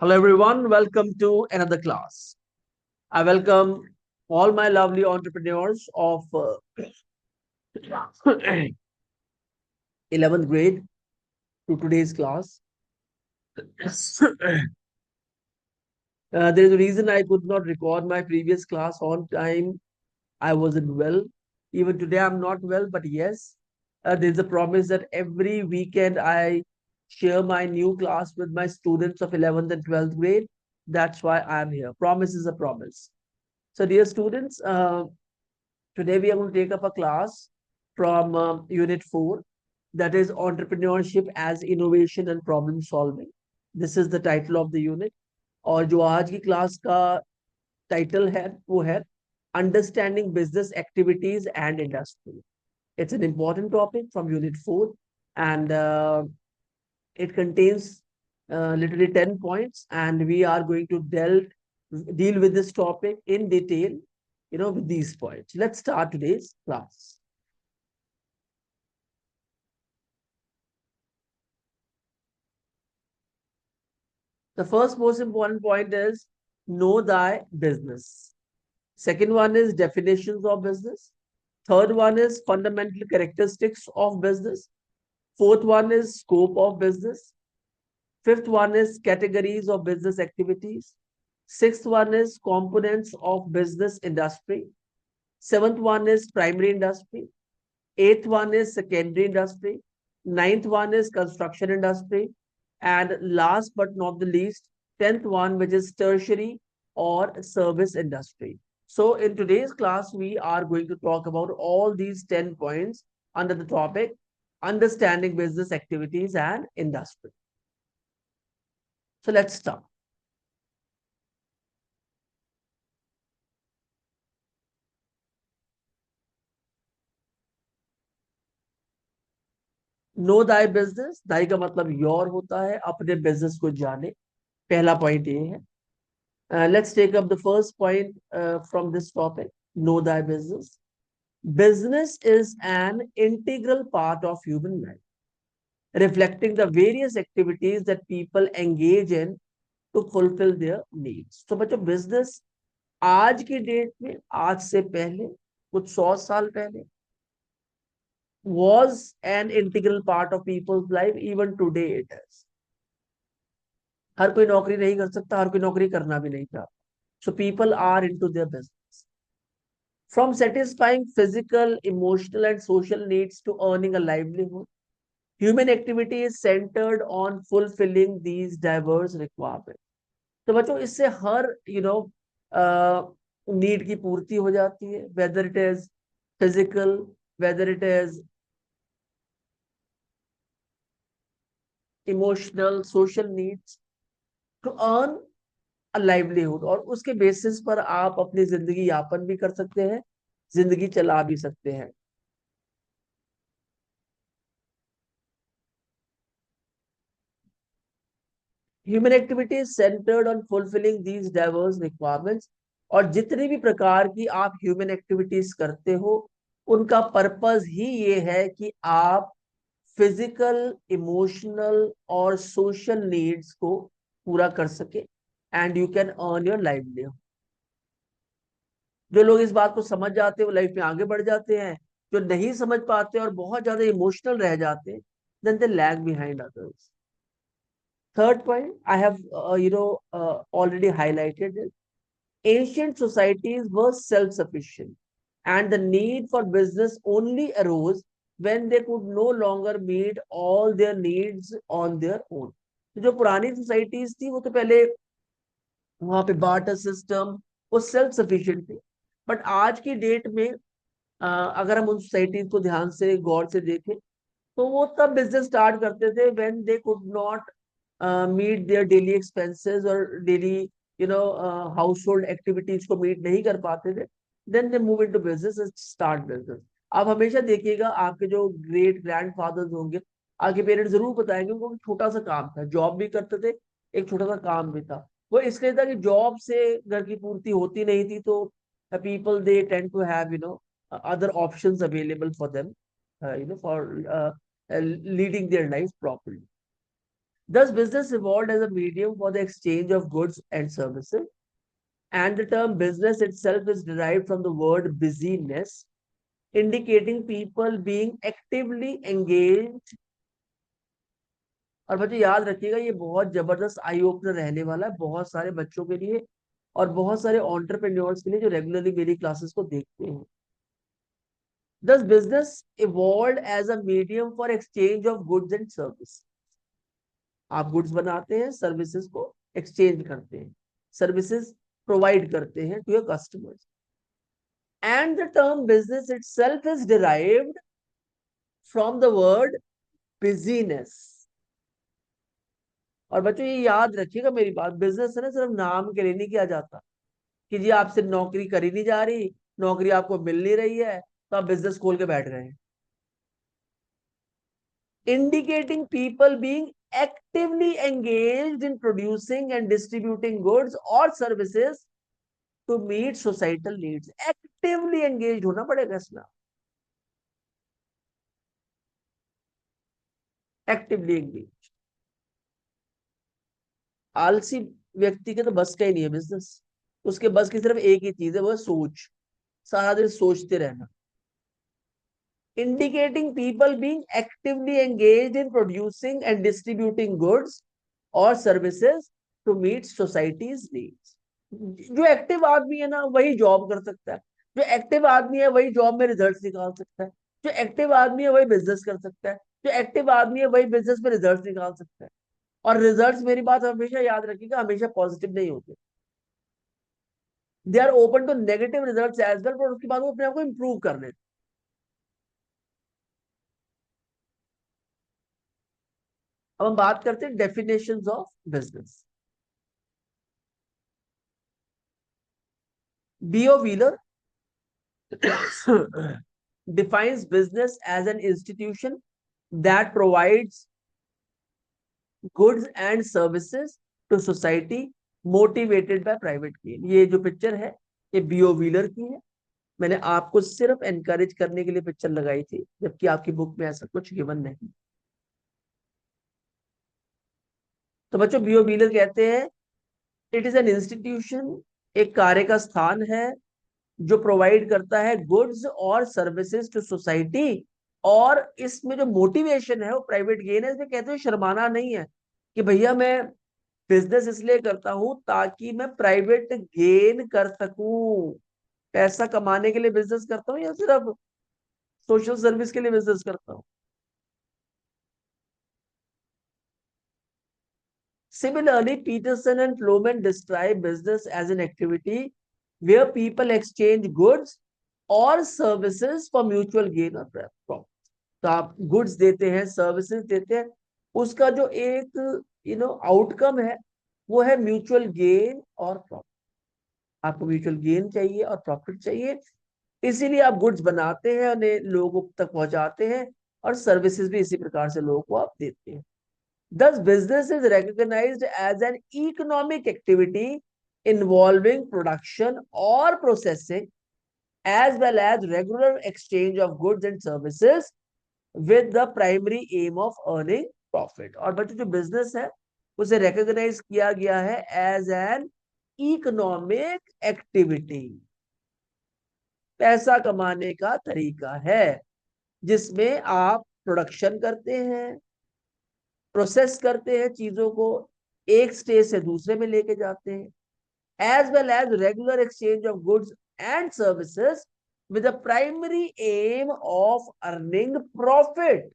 Hello, everyone. Welcome to another class. I welcome all my lovely entrepreneurs of 11th grade to today's class. There is a reason I could not record my previous class on time. I wasn't well. Even today, I'm not well, but yes, there's a promise that every weekend I share my new class with my students of 11th and 12th grade. That's why I'm here. Promise is a promise. So, dear students, today we are going to take up a class from Unit 4, that is Entrepreneurship as Innovation and Problem Solving. This is the title of the unit. और जो आज की class का title है वो है Understanding Business Activities and Industry. It's an important topic from Unit 4 and it contains literally 10 points, and we are going to deal with this topic in detail, with these points. Let's start today's class. The first most important point is know thy business. Second one is definitions of business. Third one is fundamental characteristics of business. Fourth one is scope of business. Fifth one is categories of business activities. Sixth one is components of business industry. Seventh one is primary industry. Eighth one is secondary industry. Ninth one is construction industry. And last but not the least, 10th one, which is tertiary or service industry. So in today's class, we are going to talk about all these 10 points under the topic understanding business activities and industry. So let's start. No Dai business, दाई का मतलब your होता है, अपने business को जाने। पहला point ये है। Let's take up the first point from this topic, know Dai business. Business is an integral part of human life, reflecting the various activities that people engage in to fulfill their needs. तो बच्चों, business आज की date में, आज से पहले कुछ 100 साल पहले was an integral part of people's life. Even today it is. हर कोई नौकरी नहीं कर सकता, हर कोई नौकरी करना भी नहीं चाहता. So people are into their business. From satisfying physical, emotional, and social needs to earning a livelihood, human activity is centered on fulfilling these diverse requirements. तो बच्चों, इससे हर नीड की पूर्ति हो जाती है, whether it is physical, whether it is emotional, social needs, to earn a livelihood. और उसके बेसिस पर आप अपनी जिंदगी यापन भी कर सकते हैं, जिंदगी चला भी सकते हैं. Human activity is centred on fulfilling these diverse requirements. और जितनी भी प्रकार की आप ह्यूमन एक्टिविटीज करते हो, उनका पर्पस ही ये है कि आप फिजिकल, इमोशनल और सोशल नीड्स को पूरा कर सके and you can earn your livelihood. जो लोग इस बात को समझ जाते हैं वो लाइफ में आगे बढ़ जाते हैं. जो नहीं समझ पाते और बहुत ज्यादा इमोशनल रह जाते हैं, then they lag behind others. Third point, I have already highlighted it. Ancient societies were self-sufficient, and the need for business only arose when they could no longer meet all their needs on their own. तो जो पुरानी societies थी वो तो पहले वहां पे barter system, वो सेल्फ सफिशिएंट थी. बट आज की डेट में अगर हम उन सोसाइटीज को ध्यान से गौर से देखें, तो वो तब बिजनेस स्टार्ट करते थे when they could not meet their daily expenses और डेली हाउस होल्ड एक्टिविटीज को मीट नहीं कर पाते थे. Then they move into business and start business. आप हमेशा देखिएगा, आपके जो ग्रेट ग्रैंड फादर्स होंगे, आपके पेरेंट्स जरूर बताएंगे उनको छोटा सा काम था, जॉब भी करते थे, एक छोटा सा काम भी था. वो इसलिए था कि जॉब से घर की पूर्ति होती नहीं थी, तो people they tend to have other options available for them, for leading their life properly. Thus, business evolved as a medium for the exchange of goods and services, and the term business itself is derived from the word busyness, indicating people being actively engaged. और बच्चों याद रखिएगा, ये बहुत जबरदस्त eye opener रहने वाला है बहुत सारे बच्चों के लिए और बहुत सारे एंटरप्रेन्योर्स के लिए जो रेगुलरली मेरी क्लासेस को देखते हैं. Thus, business evolved as a medium for exchange of goods and services. आप गुड्स बनाते हैं, सर्विसेज को एक्सचेंज करते हैं, सर्विसेज प्रोवाइड करते हैं to your customers. And the term business itself is derived from the word busyness. और बच्चों ये याद रखिएगा मेरी बात, बिजनेस है ना सिर्फ नाम के लिए नहीं किया जाता कि जी आपसे नौकरी करी नहीं जा रही, नौकरी आपको मिल नहीं रही है तो आप बिजनेस खोल के बैठ गए हैं. Indicating people being actively engaged in producing and distributing goods or services to meet societal needs. Actively engaged होना पड़ेगा इसमें. Actively engaged. आलसी व्यक्ति के तो बस का ही नहीं है बिजनेस. उसके बस की सिर्फ एक ही चीज है, वो सोच. सारा दिन सोचते रहना. Indicating people being actively engaged in producing and distributing goods or services to meet society's needs. जो एक्टिव आदमी है ना वही जॉब कर सकता है, जो एक्टिव आदमी है वही जॉब में रिजल्ट्स निकाल सकता है, जो एक्टिव आदमी है वही बिजनेस कर सकता है, जो एक्टिव आदमी है वही बिजनेस में रिजल्ट्स निकाल सकता है. और रिजल्ट्स, मेरी बात हमेशा याद रखिएगा, हमेशा पॉजिटिव नहीं होते. They are open to negative results as well, पर उसके बाद वो अपने आप को इंप्रूव कर लेते. अब हम बात करते हैं definitions of business. B.O. Wheeler defines business as an institution that provides goods and services to society motivated by private gain. ये जो पिक्चर है ये B.O. व्हीलर की है. मैंने आपको सिर्फ एनकरेज करने के लिए पिक्चर लगाई थी, जबकि आपकी बुक में ऐसा कुछ गिवन नहीं. तो बच्चों B.O. व्हीलर कहते हैं इट इज एन इंस्टीट्यूशन, एक कार्य का स्थान है जो प्रोवाइड करता है गुड्स और सर्विसेज टू सोसाइटी. और इसमें जो मोटिवेशन है वो प्राइवेट गेन है. इसमें कहते हैं शर्माना नहीं है कि भैया मैं बिजनेस इसलिए करता हूं ताकि मैं प्राइवेट गेन कर सकूं, पैसा कमाने के लिए बिजनेस करता हूं या सिर्फ सोशल सर्विस के लिए बिजनेस करता हूं. Similarly, Peterson and Flohman describe business as an activity where people exchange goods or services for mutual gain or profit. तो आप गुड्स देते हैं, सर्विसेज देते हैं, उसका जो एक आउटकम है वो है म्यूचुअल गेन और प्रॉफिट. आपको म्यूचुअल गेन चाहिए और प्रॉफिट चाहिए, इसीलिए आप गुड्स बनाते हैं, उन्हें लोगों तक पहुंचाते हैं, और सर्विसेज भी इसी प्रकार से लोगों को आप देते हैं. Thus, business is recognized as an economic activity involving production or processing, as well as regular exchange of goods and services with the primary aim of earning profit. और बच्चों जो बिजनेस है उसे रिकॉग्नाइज किया गया है एज एन इकोनॉमिक एक्टिविटी, पैसा कमाने का तरीका है जिसमें आप प्रोडक्शन करते हैं, प्रोसेस करते हैं, चीजों को एक स्टेज से दूसरे में लेके जाते हैं, as well as regular exchange of goods and services with the primary aim of earning profit.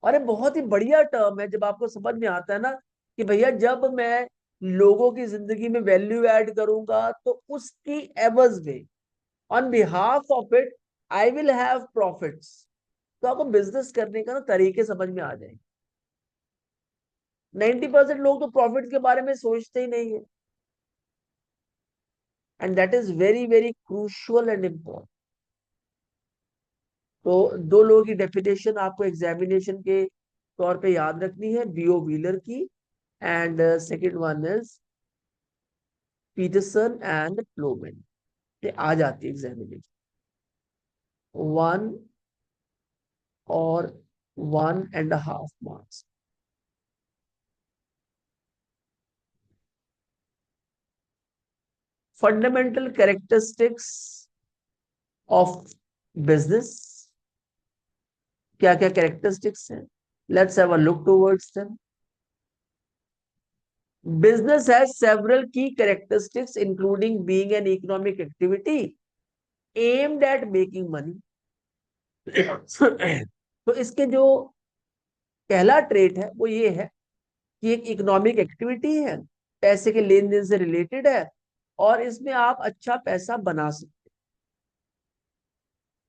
और ये बहुत ही बढ़िया टर्म है जब आपको समझ में आता है ना कि भैया जब मैं लोगों की जिंदगी में वैल्यू ऐड करूंगा तो उसकी एवज में, on behalf of it, I will have profits. तो आपको बिजनेस करने का ना तरीके समझ में आ जाएंगे. 90% लोग तो प्रॉफिट के बारे में सोचते ही नहीं है, and that is very very crucial and important. तो दो लोगों की डेफिनेशन आपको एग्जामिनेशन के तौर पे याद रखनी है, B.O. व्हीलर की, and second one is Peterson and Flowman. ये आ जाती है एग्जामिनेशन. 1 और 1.5 marks. Fundamental characteristics of business, क्या क्या कैरेक्टरिस्टिक्स हैं, let's have a look towards them. Business has several key characteristics, including being an economic activity aimed at making money. तो इसके जो पहला ट्रेट है वो ये है कि एक इकोनॉमिक एक्टिविटी है, पैसे के लेन देन से रिलेटेड है, और इसमें आप अच्छा पैसा बना सकते.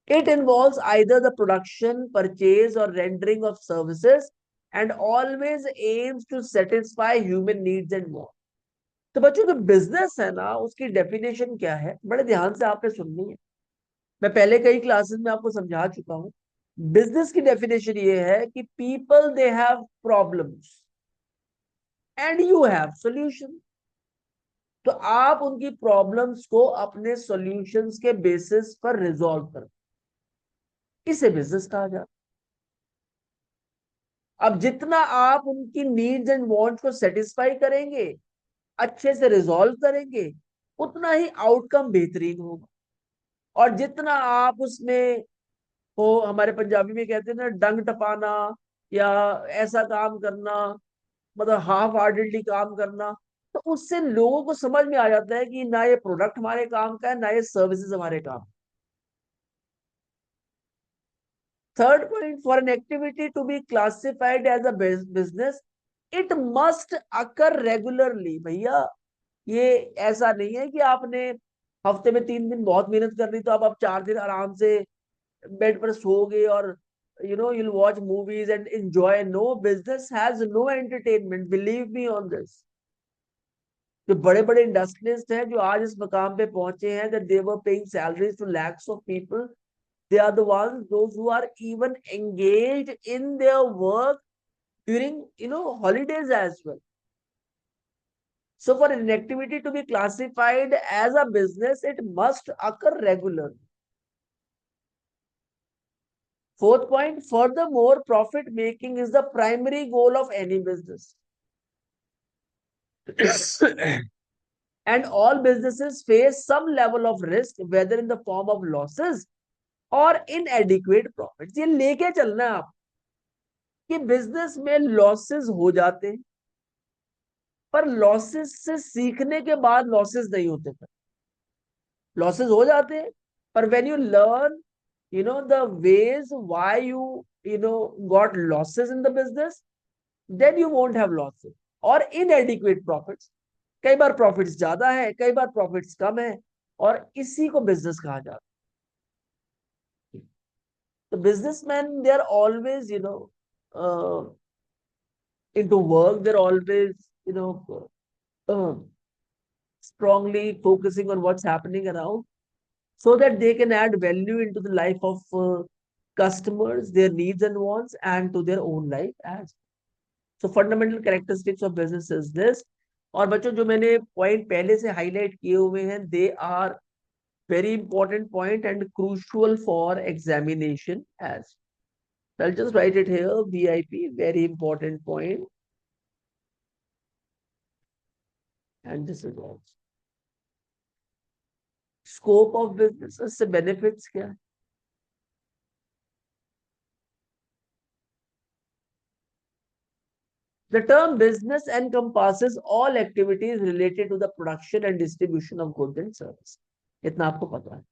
It involves either the production, purchase, or rendering of services, and always aims to satisfy human needs and wants. तो बच्चों जो बिजनेस है ना, उसकी डेफिनेशन क्या है, बड़े ध्यान से आपने सुननी है. मैं पहले कई क्लासेस में आपको समझा चुका हूं. बिजनेस की डेफिनेशन ये है कि people they have problems and you have solution. तो आप उनकी प्रॉब्लम्स को अपने सॉल्यूशंस के बेसिस पर रिजॉल्व कर, इसे बिजनेस कहा जाता. अब जितना आप उनकी नीड्स एंड वांट्स को सेटिस्फाई करेंगे, अच्छे से रिजॉल्व करेंगे, उतना ही आउटकम बेहतरीन होगा. और जितना आप उसमें, वो हमारे पंजाबी में कहते हैं ना, डंग टपाना या ऐसा काम करना, मतलब हाफ हार्टेडली काम करना, तो उससे लोगों को समझ में आ जाता है कि ना ये प्रोडक्ट हमारे काम का है, ना ये सर्विसेज हमारे काम. Third point, for an activity to be classified as a business it must occur regularly. भैया ये ऐसा नहीं है कि आपने हफ्ते में 3 दिन बहुत मेहनत कर ली तो अब आप 4 दिन आराम से बेड पर सो गए और you'll watch movies and enjoy. No, business has no entertainment, believe me on this. जो बड़े बड़े इंडस्ट्रियलिस्ट हैं जो आज इस मकाम पे पहुंचे हैं, that they were paying salaries to lakhs of people, they are the ones, those who are even engaged in their work during holidays as well. So for an activity to be classified as a business, it must occur regularly. Fourth point, furthermore, profit making is the primary goal of any business. And all businesses face some level of risk, whether in the form of losses or inadequate profits. ये लेके चलना है आप कि business में losses हो जाते हैं, पर लॉसेस से सीखने के बाद लॉसेस नहीं होते. फिर लॉसेस हो जाते हैं, पर when you learn the ways why you got losses in the business, then you won't have losses or inadequate profits. कई बार प्रॉफिट्स ज्यादा है, कई बार प्रॉफिट्स कम है, और इसी को बिजनेस कहा जाता है. तो businessman they are always into work, they're always uh, strongly focusing on what's happening around, so that they can add value into the life of customers, their needs and wants, and to their own life as. So fundamental characteristics of business is this. और बच्चों जो मैंने point पहले से highlight किए हुए हैं, they are very important point and crucial for examination as. I'll just write it here, VIP, very important point. And this is also scope of business, इससे benefits क्या है? The term business encompasses all activities related to the production and distribution of goods and services. इतना आपको पता है.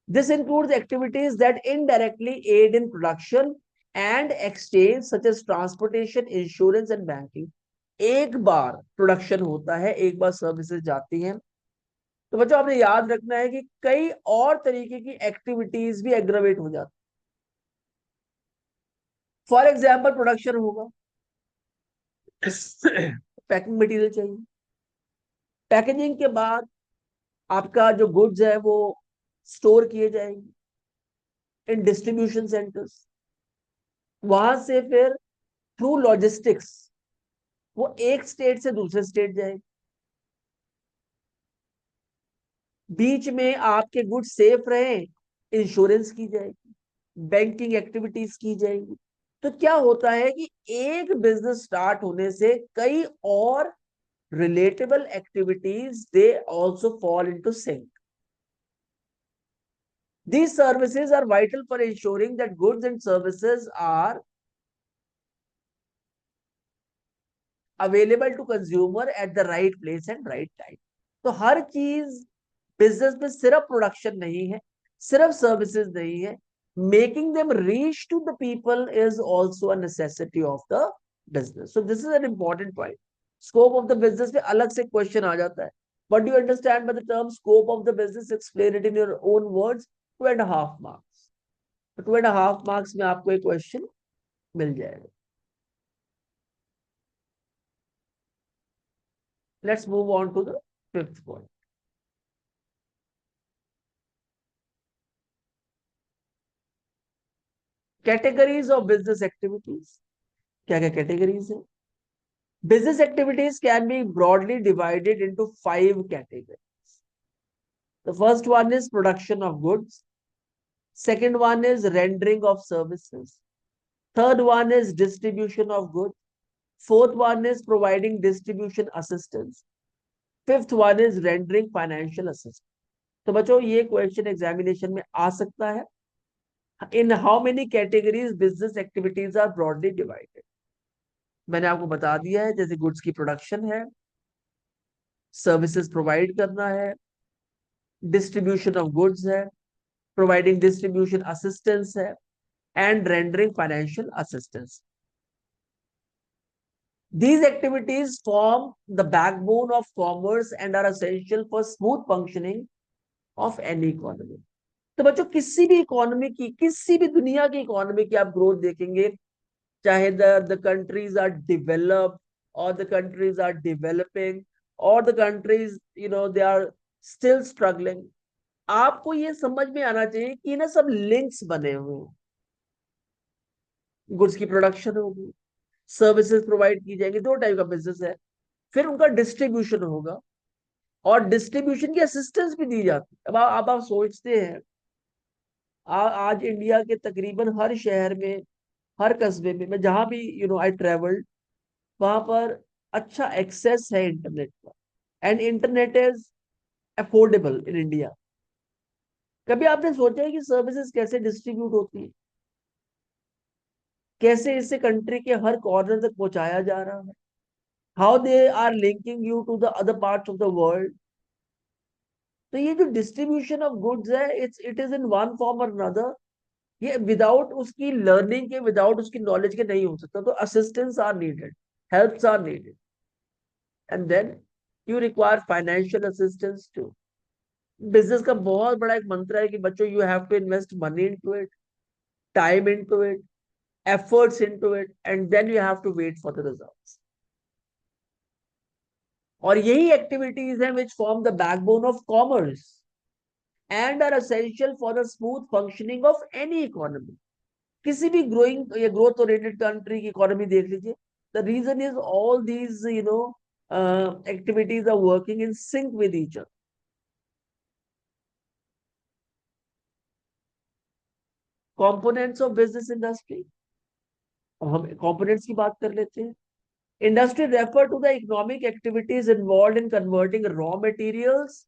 This includes activities that indirectly aid in production and exchange, such as transportation, insurance and banking. एक बार production होता है, एक बार services जाती हैं, तो बच्चों आपने याद रखना है कि कई और तरीके की एक्टिविटीज भी एग्रावेट हो जाती. फॉर एग्जाम्पल, प्रोडक्शन होगा, पैकिंग मटेरियल चाहिए, पैकेजिंग के बाद आपका जो गुड्स है वो स्टोर किए जाएंगे इन डिस्ट्रीब्यूशन सेंटर्स, वहां से फिर थ्रू लॉजिस्टिक्स वो एक स्टेट से दूसरे स्टेट जाएगी, बीच में आपके गुड्स सेफ रहे, इंश्योरेंस की जाएगी, बैंकिंग एक्टिविटीज की जाएंगी. तो क्या होता है कि एक बिजनेस स्टार्ट होने से कई और relatable activities, they also fall into sync. These services are vital for ensuring that goods and services are available to consumer at the right place and right time. तो हर चीज बिजनेस में सिर्फ production नहीं है, सिर्फ सर्विसेज नहीं है, making them reach to the people is also a necessity of the business. So this is an important point. Scope of the business में अलग से क्वेश्चन आ जाता है. What do you understand by the term scope of the business? Explain it in your own words. 2.5 marks. तो 2.5 marks में आपको एक question मिल जाएगा. Let's move on to the fifth point. Categories of business activities. क्या क्या categories है? Business activities can be broadly divided into 5 categories. The first one is production of goods. Second one is rendering of services. Third one is distribution of goods. Fourth one is providing distribution assistance. Fifth one is rendering financial assistance. तो बच्चों ये question examination में आ सकता है. In how many categories business activities are broadly divided? मैंने आपको बता दिया है, जैसे गुड्स की प्रोडक्शन है, सर्विसेज प्रोवाइड करना है, डिस्ट्रीब्यूशन ऑफ गुड्स है, प्रोवाइडिंग डिस्ट्रीब्यूशन असिस्टेंस है, and rendering financial assistance. These activities form the backbone of commerce and are essential for smooth functioning of any economy. तो बच्चों किसी भी इकोनॉमी की, किसी भी दुनिया की इकोनॉमी की आप ग्रोथ देखेंगे, चाहे the countries are developed or the countries are developing or the countries they are still struggling, आपको ये समझ में आना चाहिए कि ना सब लिंक्स बने हुए हैं. गुड्स की प्रोडक्शन होगी, सर्विसेज प्रोवाइड की जाएंगी, 2 टाइप का बिजनेस है, फिर उनका डिस्ट्रीब्यूशन होगा और डिस्ट्रीब्यूशन की असिस्टेंस भी दी जाती है. अब आप सोचते हैं, आज इंडिया के तकरीबन हर शहर में, हर कस्बे में, मैं जहां भी आई ट्रेवल्ड, वहां पर अच्छा एक्सेस है इंटरनेट का, and internet is affordable in India. कभी आपने सोचा है कि सर्विसेज कैसे डिस्ट्रीब्यूट होती है, कैसे इसे कंट्री के हर कॉर्नर तक पहुंचाया जा रहा है, how they are linking you to the other parts of the world. तो ये जो डिस्ट्रीब्यूशन ऑफ गुड्स है, it is in one form और अनदर, ये विदाउट उसकी लर्निंग के, विदाउट उसकी नॉलेज के नहीं हो सकता. तो assistance are needed, helps are needed, and then you require financial assistance too. Business का बहुत बड़ा एक मंत्र है कि बच्चों, you have to invest money into it, time into it, efforts into it, and then you have to wait for the results. और यही एक्टिविटीज हैं which form the backbone of commerce and are essential for the smooth functioning of any economy. किसी भी growing या growth oriented country की economy देख लीजिए, the reason is all these activities are working in sync with each other. Components of business industry. अब हम components की बात कर लेते हैं. Industry refer to the economic activities involve in converting raw materials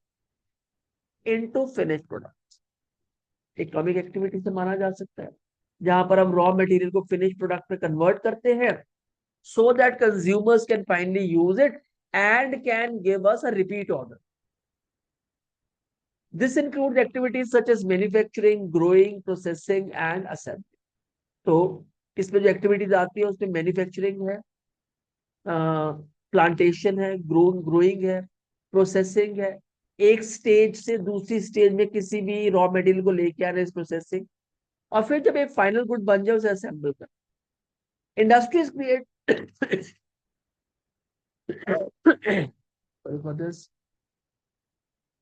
into finished products. Economic activity से माना जा सकता है जहां पर हम रॉ मटेरियल को फिनिश प्रोडक्ट में कन्वर्ट करते हैं, so that consumers can finally use it and can give us a repeat order. This includes activities such as manufacturing, growing, processing and assembly. तो इसमें जो एक्टिविटीज आती है उसमें मैन्युफैक्चरिंग है, प्लांटेशन है, ग्रोइंग है, प्रोसेसिंग है, एक स्टेज से दूसरी स्टेज में किसी भी रॉ मटेरियल को लेके आना, इस प्रोसेसिंग, और फिर जब एक फाइनल गुड बन जाए उसे असेंबल कर. Industries create for this.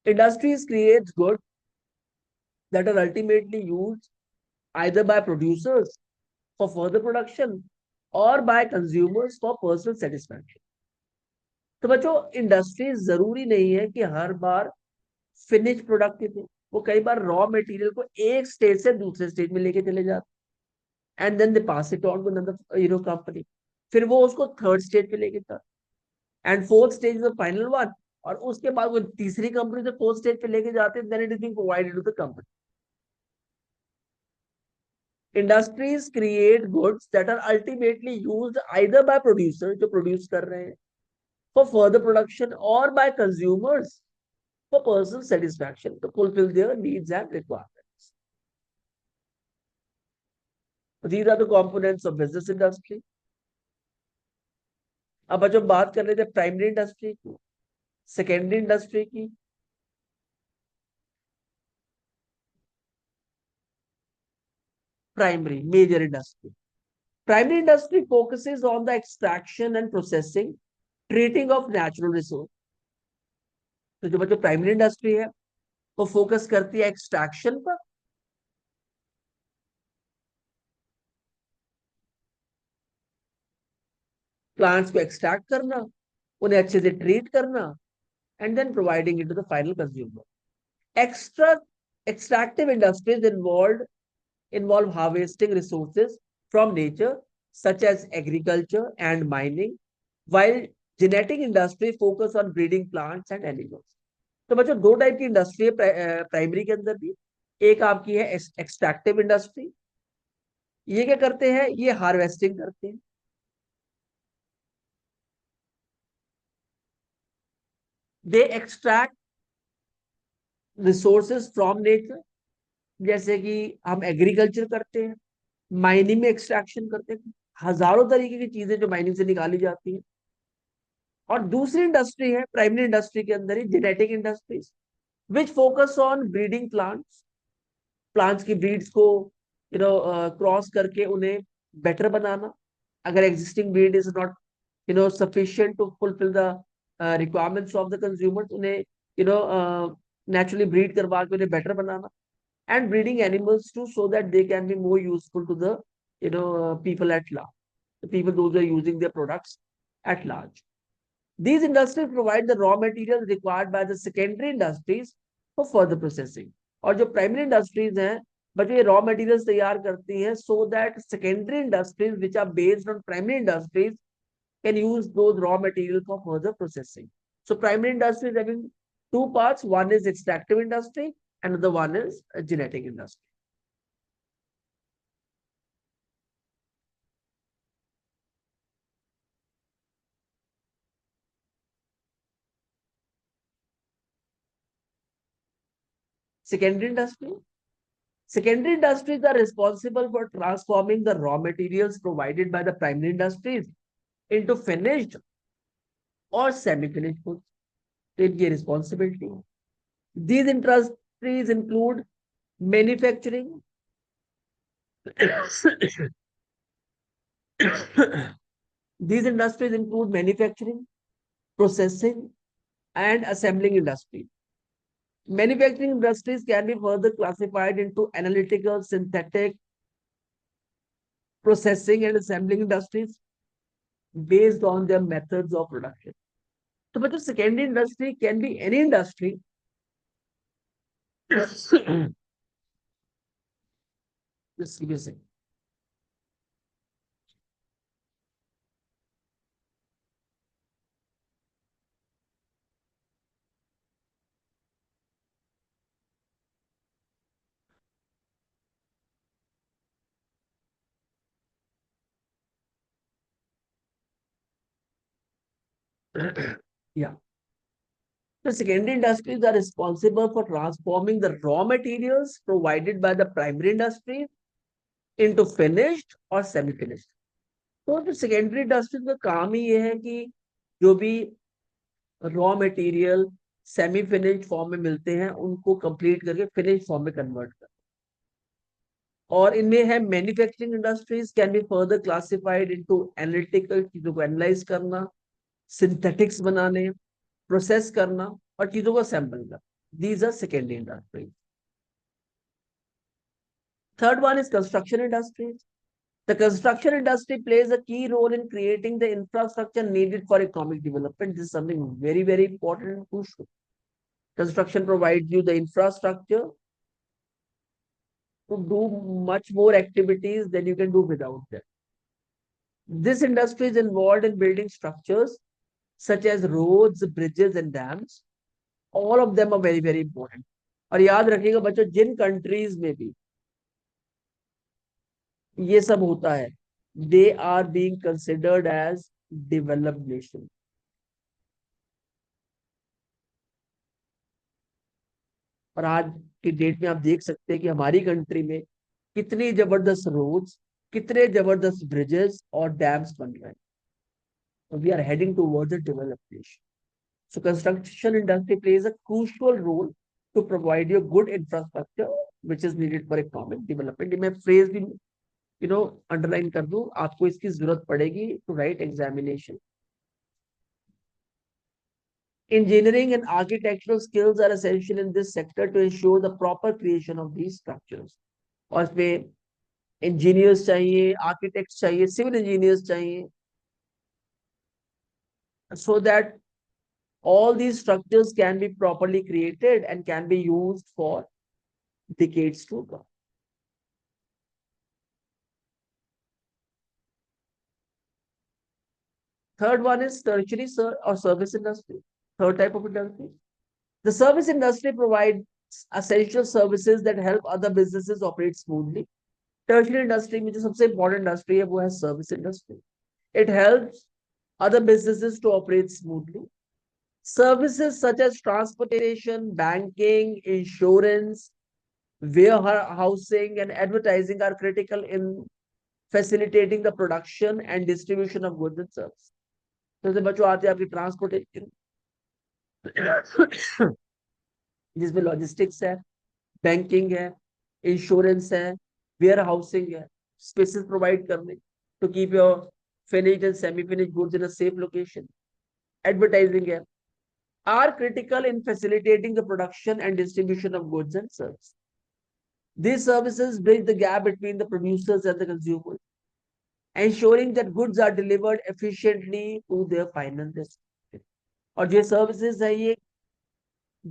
Industries creates goods that are ultimately used either by producers for further production or by consumers for personal satisfaction. तो बच्चों, इंडस्ट्री जरूरी नहीं है कि हर बार फिनिश प्रोडक्ट के थे, वो कई बार रॉ मटेरियल को एक स्टेज से दूसरे स्टेज में लेके चले जाते, and then they pass it on to another company, फिर वो उसको थर्ड स्टेज पे लेके जाते, and fourth stage is the final one, और उसके बाद वो तीसरी कंपनी से फोर्थ स्टेज पे लेके जाते हैं, then it is being provided to the company. Industries create goods that are ultimately used either by producer, जो प्रोड्यूस कर रहे हैं, फॉर फर्दर प्रोडक्शन, और by consumers for personal satisfaction to fulfil their needs and requirements. These are the components of business industry. अब जब बात कर रहे थे प्राइमरी इंडस्ट्री की, सेकेंडरी इंडस्ट्री की, primary major industry. Primary industry focuses on the extraction and processing, treating of natural resource. तो जो बच्चों प्राइमरी इंडस्ट्री है वो फोकस करती है एक्सट्रैक्शन पर, प्लांट्स को एक्सट्रैक्ट करना, उन्हें अच्छे से ट्रीट करना, and then providing it to the final consumer. Extra extractive industries involve harvesting resources from nature such as agriculture and mining, while genetic industry focus on breeding plants and animals. तो बच्चों दो type की industry है primary के अंदर भी. एक आपकी है एक्सट्रैक्टिव इंडस्ट्री. ये क्या करते हैं, ये हार्वेस्टिंग करते हैं. They extract resources from nature, जैसे कि हम एग्रीकल्चर करते हैं, माइनिंग में एक्सट्रैक्शन करते हैं, हजारों तरीके की चीजें जो माइनिंग से निकाली जाती हैं. और दूसरी इंडस्ट्री है प्राइमरी इंडस्ट्री के अंदर ही genetic industries, which focus on breeding plants, plants की ब्रीड्स को क्रॉस करके उन्हें बेटर बनाना. अगर existing breed is not sufficient to fulfil the requirements of the consumers, उन्हें नेचुरली ब्रीड करवा के उन्हें बेटर बनाना. And breeding animals too, so that they can be more useful to the people at large, the people those who are using their products at large. These industries provide the raw materials required by the secondary industries for further processing. और जो primary industries हैं बच्चों ये raw materials तैयार करती हैं, so that secondary industries which are based on primary industries can use those raw materials for further processing. So primary industry is having two parts. One is extractive industry, and the one is a genetic industry. Secondary industry. Secondary industries are responsible for transforming the raw materials provided by the primary industries into finished or semi-finished goods. इनकी responsibility. These industries include manufacturing, these industries include manufacturing, processing, and assembling industries. Manufacturing industries can be further classified into analytical, synthetic, processing, and assembling industries based on their methods of production. So, but the secondary industry can be any industry. Just give me a second. Yeah. The secondary industries are responsible for transforming the raw materials provided by the primary industry into finished or semi-finished. तो जो secondary industries का काम ही ये है कि जो भी raw material semi finished form में मिलते हैं उनको कंप्लीट करके फिनिश फॉर्म में कन्वर्ट कर. और इनमें है manufacturing industries can be further classified into analytical, चीजों को एनालाइज करना, सिंथेटिक्स बनाने, प्रोसेस करना, और चीजों को असेंबल करना. These are secondary industries. Third one is construction industries. The construction industry plays a key role in creating the infrastructure needed for economic development. This is something very, very important and crucial. Construction provides you the infrastructure to do much more activities than you can do without them. This industry is involved in building structures such as roads, bridges and dams. All of them are very very important. और याद रखिएगा बच्चों, जिन countries में भी ये सब होता है, they are being considered as developed nation. और आज की डेट में आप देख सकते हैं कि हमारी कंट्री में कितनी जबरदस्त रोड्स, कितने जबरदस्त ब्रिजेस और डैम्स बन रहे हैं। We are heading towards a developed nation. So construction industry plays a crucial role to provide you good infrastructure which is needed for economic development। मैं phrase भी underline कर दूं, आपको इसकी जरूरत पड़ेगी to write examination। Engineering and architectural skills are essential in this sector to ensure the proper creation of these structures। और इसमें इंजीनियर्स चाहिए, आर्किटेक्ट्स चाहिए, सिविल इंजीनियर्स चाहिए, so that all these structures can be properly created and can be used for decades to come। Third one is tertiary or service industry. Third type of industry. The service industry provides essential services that help other businesses operate smoothly। Tertiary industry में जो सबसे important industry है वो है service industry। It helps other businesses to operate smoothly। Services such as transportation, banking, insurance, warehousing, and advertising are critical in facilitating the production and distribution of goods and services। जैसे बच्चों आते हैं आपकी transportation, जिसमें logistics है, banking है, insurance है, warehousing है, स्पेसेस प्रोवाइड करने to keep your finished and semi-finished goods in a safe location, advertising है, are critical in facilitating the production and distribution of goods and services। These services bridge the gap between the producers and the consumers, ensuring that goods are delivered efficiently to their final destination। और ये services है ये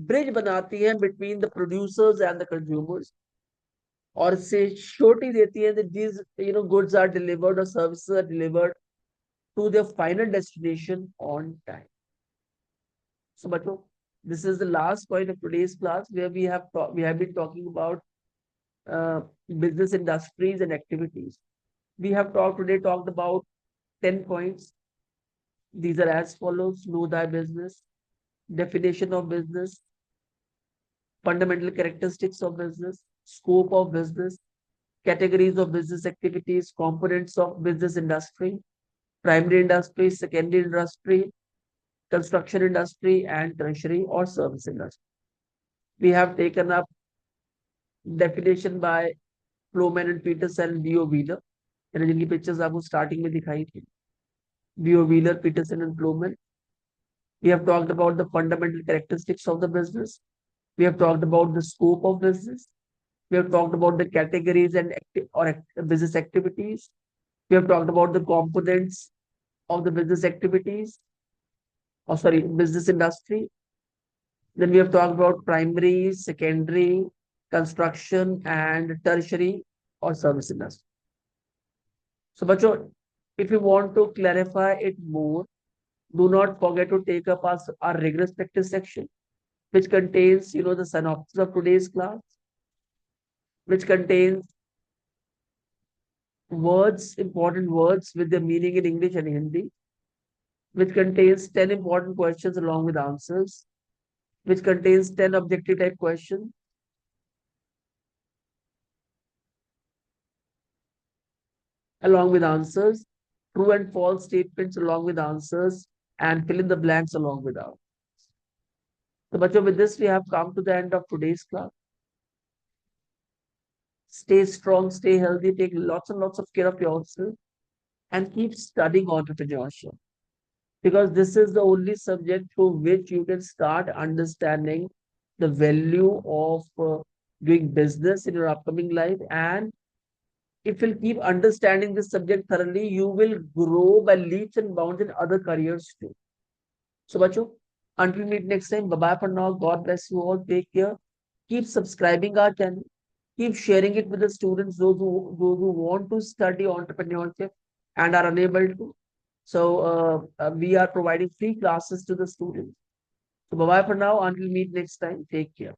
bridge बनाती हैं between the producers and the consumers, और इससे surety देती है that these goods are delivered or services are delivered to their final destination on time। So bachcho, this is the last point of today's class where we have been talking about business industries and activities। We have talked about 10 points। These are as follows: know thy business, definition of business, fundamental characteristics of business, scope of business, categories of business activities, components of business industry, primary industry, secondary industry, construction industry, and tertiary or service industry। We have taken up definition by Plowman and Peterson and B.O. Wheeler, जिनकी pictures आपको starting में दिखाई थी, B.O. Wheeler, Peterson and Plowman। We have talked about the fundamental characteristics of the business। We have talked about the scope of business। We have talked about the categories and business activities। We have talked about the components of the business activities, or sorry, business industry। Then we have talked about primary, secondary, construction, and tertiary or service industry। So, bachcho, if you want to clarify it more, do not forget to take up our rigorous practice section, which contains, the synopsis of today's class, which contains words, important words with their meaning in English and Hindi, which contains 10 important questions along with answers, which contains 10 objective type questions, along with answers, true and false statements along with answers, and fill in the blanks along with answers। So, bachcho, with this, we have come to the end of today's class। Stay strong, stay healthy, take lots and lots of care of yourself, and keep studying entrepreneurship, because this is the only subject through which you can start understanding the value of doing business in your upcoming life। And if you'll keep understanding this subject thoroughly, you will grow by leaps and bounds in other careers too। So, bacho, until we meet next time, bye bye for now. God bless you all. Take care. Keep subscribing our channel. Keep sharing it with the students, those who want to study entrepreneurship and are unable to. So we are providing free classes to the students. So bye bye for now. Until meet next time. Take care.